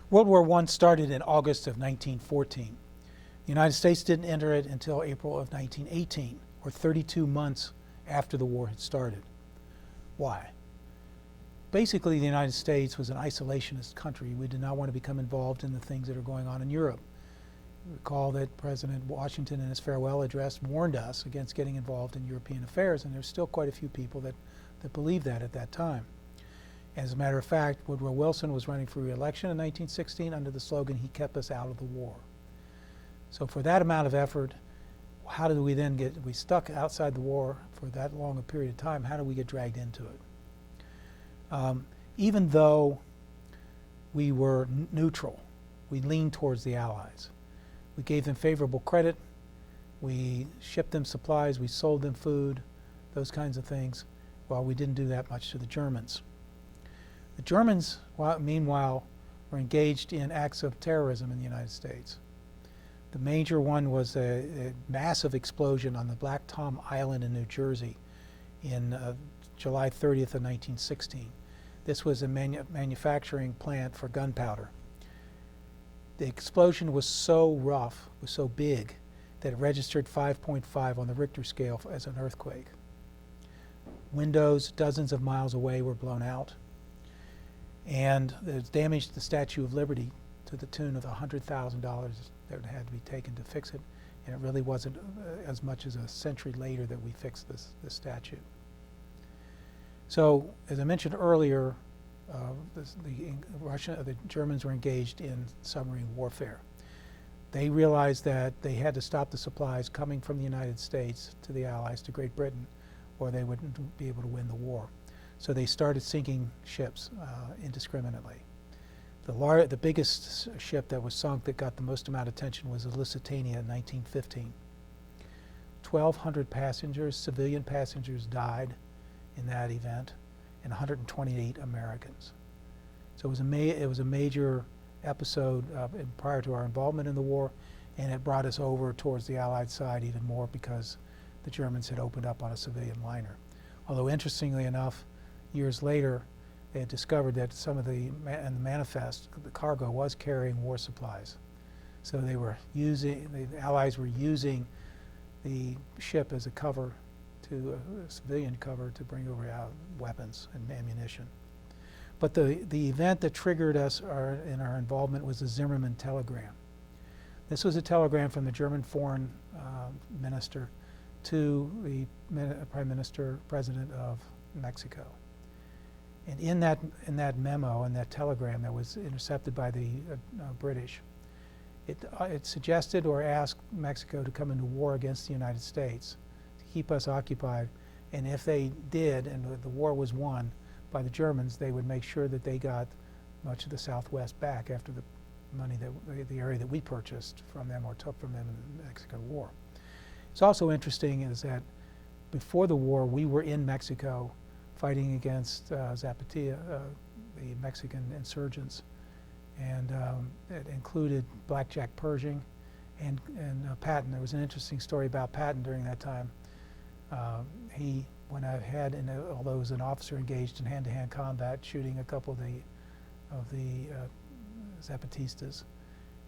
World War I started in August of 1914. The United States didn't enter it until April of 1918, or 32 months after the war had started. Why? Basically, the United States was an isolationist country. We did not want to become involved in the things that are going on in Europe. Recall that President Washington in his farewell address warned us against getting involved in European affairs, and there's still quite a few people that believed that at that time. As a matter of fact, Woodrow Wilson was running for re-election in 1916 under the slogan, "He kept us out of the war." So for that amount of effort, how did we then we stuck outside the war for that long a period of time, how did we get dragged into it? Even though we were neutral, we leaned towards the Allies. We gave them favorable credit, we shipped them supplies, we sold them food, those kinds of things, while we didn't do that much to the Germans. The Germans, meanwhile, were engaged in acts of terrorism in the United States. The major one was a massive explosion on the Black Tom Island in New Jersey in July 30th of 1916. This was a manufacturing plant for gunpowder. The explosion was so rough, was so big, that it registered 5.5 on the Richter scale as an earthquake. Windows dozens of miles away were blown out, and it damaged the Statue of Liberty to the tune of $100,000 that had to be taken to fix it, and it really wasn't as much as a century later that we fixed this statue. So, as I mentioned earlier, the Germans were engaged in submarine warfare. They realized that they had to stop the supplies coming from the United States to the Allies, to Great Britain, or they wouldn't be able to win the war. So they started sinking ships indiscriminately. The biggest ship that was sunk that got the most amount of attention was the Lusitania in 1915. 1,200 passengers, civilian passengers, died in that event, and 128 Americans. So it was a major episode prior to our involvement in the war, and it brought us over towards the Allied side even more because the Germans had opened up on a civilian liner. Although interestingly enough, years later, they had discovered that some of the manifest, the cargo was carrying war supplies. So the Allies were using the ship as a cover, a civilian cover, to bring over weapons and ammunition. But the event that triggered us in our involvement was the Zimmermann telegram. This was a telegram from the German foreign minister to the president of Mexico. And in that memo, in that telegram that was intercepted by the British, it suggested or asked Mexico to come into war against the United States to keep us occupied. And if they did, and the war was won by the Germans, they would make sure that they got much of the Southwest back after the money the area that we purchased from them or took from them in the Mexican War. It's also interesting is that before the war, we were in Mexico fighting against Zapatilla, the Mexican insurgents, and it included Blackjack Pershing and Patton. There was an interesting story about Patton during that time. He went ahead, and although he was an officer engaged in hand-to-hand combat, shooting a couple of the Zapatistas,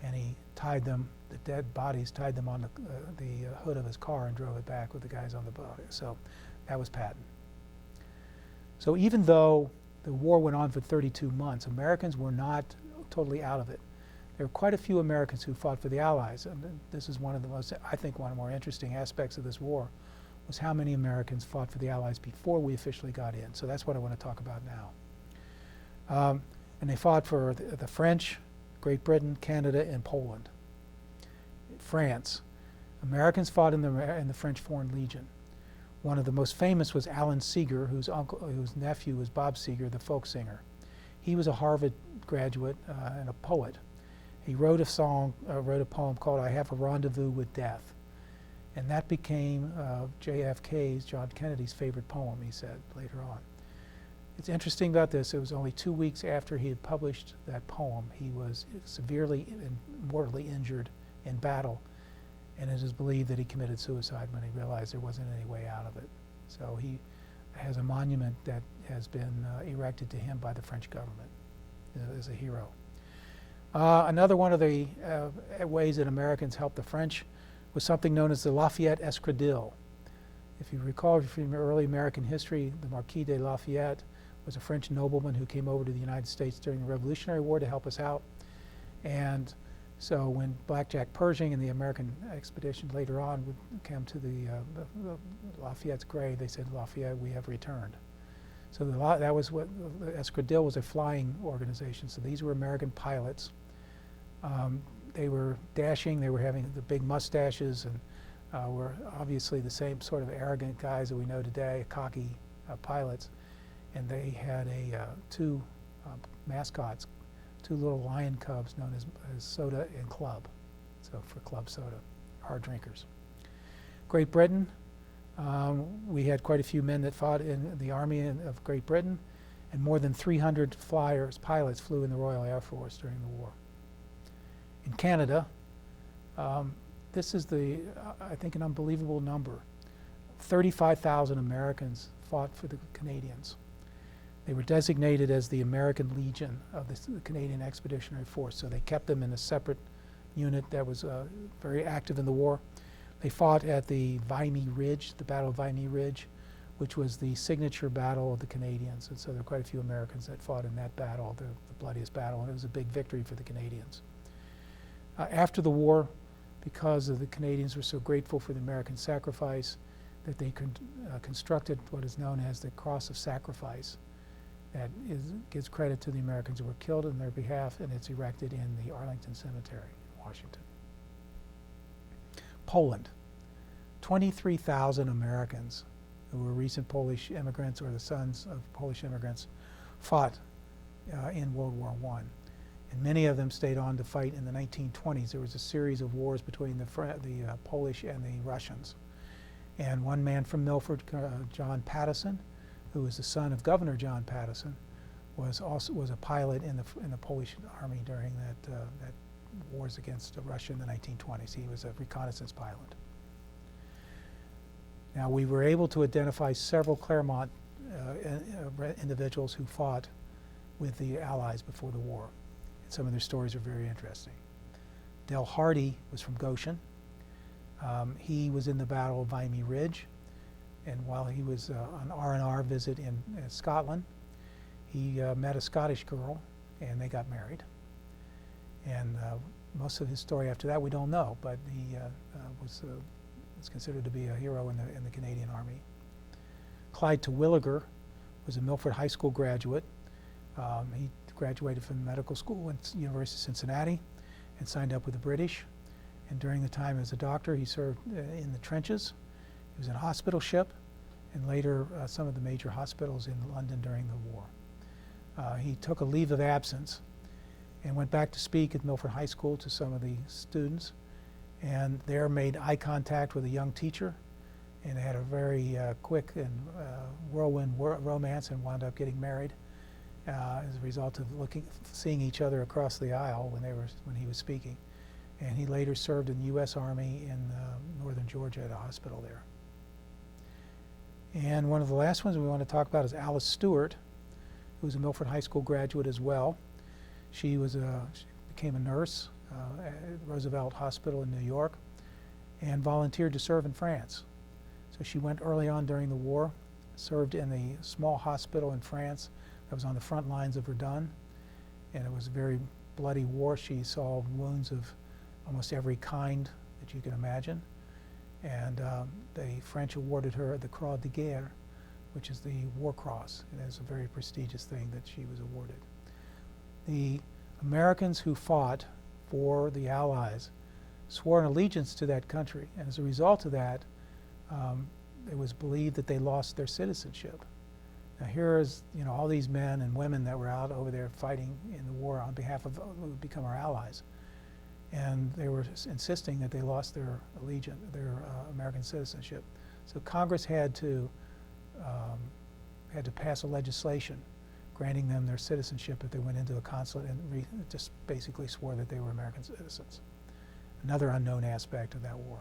and he tied them, the dead bodies, tied them on the hood of his car and drove it back with the guys on the body. So that was Patton. So even though the war went on for 32 months, Americans were not totally out of it. There were quite a few Americans who fought for the Allies, and this is one of the most, I think, one of the more interesting aspects of this war, was how many Americans fought for the Allies before we officially got in. So that's what I want to talk about now. And they fought for the French, Great Britain, Canada, and Poland. France. Americans fought in the French Foreign Legion. One of the most famous was Alan Seeger, whose nephew was Bob Seeger, the folk singer. He was a Harvard graduate and a poet. He wrote a poem called "I Have a Rendezvous with Death." And that became JFK's, John Kennedy's, favorite poem, he said later on. It's interesting about this, it was only 2 weeks after he had published that poem, he was severely and mortally injured in battle, and it is believed that he committed suicide when he realized there wasn't any way out of it. So he has a monument that has been erected to him by the French government as a hero. Another one of the ways that Americans helped the French was something known as the Lafayette Escadrille. If you recall from early American history, the Marquis de Lafayette was a French nobleman who came over to the United States during the Revolutionary War to help us out. And so when Blackjack Pershing and the American expedition later on would come to the Lafayette's grave, they said, "Lafayette, we have returned." So that was what the Escadrille was, a flying organization. So these were American pilots. They were dashing. They were having the big mustaches and were obviously the same sort of arrogant guys that we know today, cocky pilots. And they had two mascots, two little lion cubs known as Soda and Club, so for Club Soda, hard drinkers. Great Britain, we had quite a few men that fought in the Army of Great Britain, and more than 300 pilots flew in the Royal Air Force during the war. In Canada, this is I think, an unbelievable number. 35,000 Americans fought for the Canadians. They were designated as the American Legion of the Canadian Expeditionary Force, so they kept them in a separate unit that was very active in the war. They fought at the Vimy Ridge, the Battle of Vimy Ridge, which was the signature battle of the Canadians, and so there were quite a few Americans that fought in that battle, the bloodiest battle, and it was a big victory for the Canadians. After the war, because the Canadians were so grateful for the American sacrifice, that they constructed what is known as the Cross of Sacrifice. That gives credit to the Americans who were killed on their behalf, and it's erected in the Arlington Cemetery in Washington. Poland, 23,000 Americans who were recent Polish immigrants or the sons of Polish immigrants fought in World War I. And many of them stayed on to fight in the 1920s. There was a series of wars between the Polish and the Russians. And one man from Milford, John Pattison, who was the son of Governor John Pattison, was a pilot in the Polish army during that wars against Russia in the 1920s. He was a reconnaissance pilot. Now, we were able to identify several Clermont individuals who fought with the Allies before the war. And some of their stories are very interesting. Del Hardy was from Goshen. He was in the Battle of Vimy Ridge, and while he was on R&R visit in Scotland, he met a Scottish girl, and they got married. And most of his story after that we don't know, but he was considered to be a hero in the Canadian Army. Clyde Terwilliger was a Milford High School graduate. He graduated from medical school at the University of Cincinnati and signed up with the British. And during the time as a doctor, he served in the trenches. He was in a hospital ship, and later some of the major hospitals in London during the war. He took a leave of absence and went back to speak at Milford High School to some of the students, and there made eye contact with a young teacher, and they had a very quick and whirlwind romance and wound up getting married as a result of seeing each other across the aisle when he was speaking. And he later served in the U.S. Army in northern Georgia at a hospital there. And one of the last ones we want to talk about is Alice Stewart, who was a Milford High School graduate as well. She became a nurse at Roosevelt Hospital in New York and volunteered to serve in France. So she went early on during the war, served in a small hospital in France that was on the front lines of Verdun, and it was a very bloody war. She saw wounds of almost every kind that you can imagine, and the French awarded her the Croix de Guerre, which is the War Cross. It is a very prestigious thing that she was awarded. The Americans who fought for the Allies swore an allegiance to that country, and as a result of that, it was believed that they lost their citizenship. Now here is, all these men and women that were out over there fighting in the war on behalf of who would become our allies, and they were insisting that they lost their allegiance, their American citizenship. So Congress had to pass a legislation granting them their citizenship if they went into a consulate and just basically swore that they were American citizens. Another unknown aspect of that war.